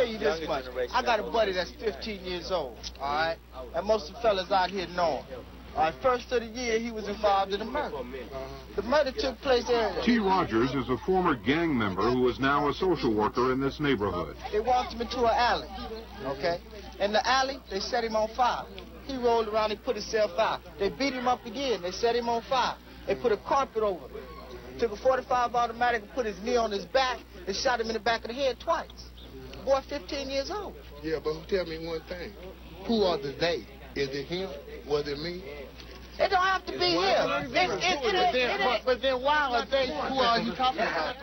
you this much. I got a buddy that's 15 years old, all right? And most of the fellas out here know him. All right, first of the year, he was involved in a murder. The murder took place there. T. Rodgers is a former gang member who is now a social worker in this neighborhood. They walked him into an alley, okay? In the alley, they set him on fire. He rolled around, he put himself out. They beat him up again, they set him on fire. They put a carpet over him. Took a .45 automatic and put his knee on his back and shot him in the back of the head twice. Boy, 15 years old. Yeah, but tell me one thing. Who are the they? Is it him? Was it me? It don't have to be him. But then why are they? Who are you talking about?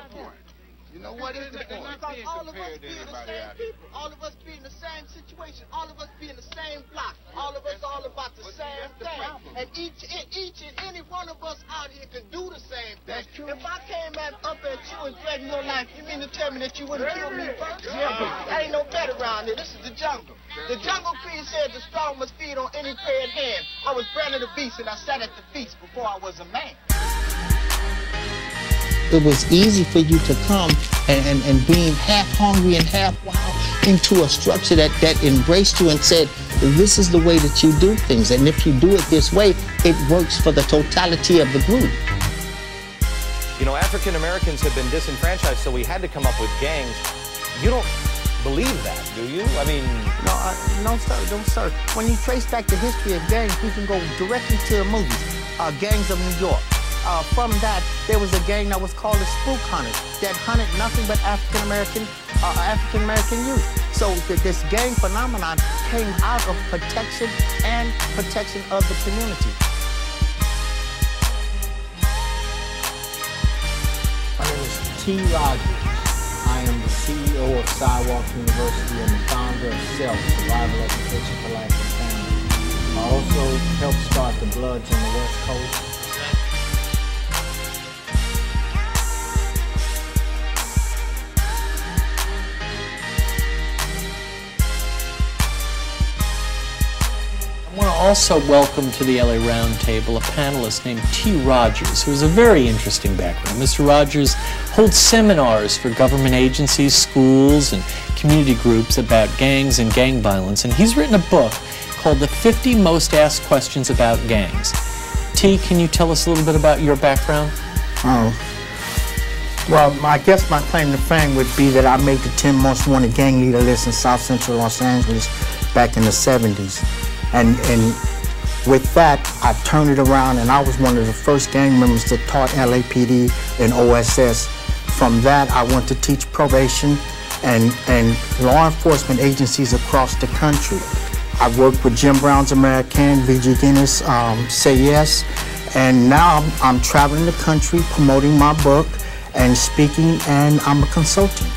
You know what is the point? Because all of us be in the same people. All of us be in the same situation. All of us be in the same block. All of us all about the same thing. And each and any one of us out here can do the same thing. If I came up at you and threatened your life, you mean to tell me that you wouldn't kill me first? Yeah, but that ain't no better around here. This is the jungle. The Jungle Queen said the strong must feed on any paired hand. I was Brandon the Beast and I sat at the feast before I was a man. It was easy for you to come and being half hungry and half wild into a structure that embraced you and said, this is the way that you do things. And if you do it this way, it works for the totality of the group. You know, African Americans have been disenfranchised, so we had to come up with gangs. You don't believe that, do you? I mean... No, don't start. When you trace back the history of gangs, we can go directly to the movies. Gangs of New York. From that, there was a gang that was called the Spook Hunters that hunted nothing but African American youth. So this gang phenomenon came out of protection and protection of the community. My name is T. Rodgers. I am the CEO of Sidewalk University and the founder of SELF, Survival Education for Life and Family. I also helped start the Bloods on the West Coast. I want to also welcome to the LA Roundtable a panelist named T. Rodgers, who has a very interesting background. Mr. Rodgers holds seminars for government agencies, schools, and community groups about gangs and gang violence, and he's written a book called The 50 Most Asked Questions About Gangs. T, can you tell us a little bit about your background? Well, I guess my claim to fame would be that I made the 10 most wanted gang leader list in South Central Los Angeles back in the 70s. And with that, I turned it around, and I was one of the first gang members that taught LAPD and OSS. From that, I went to teach probation and law enforcement agencies across the country. I worked with Jim Brown's American, Ph.G. Guinness, Say Yes, and now I'm traveling the country promoting my book and speaking, and I'm a consultant.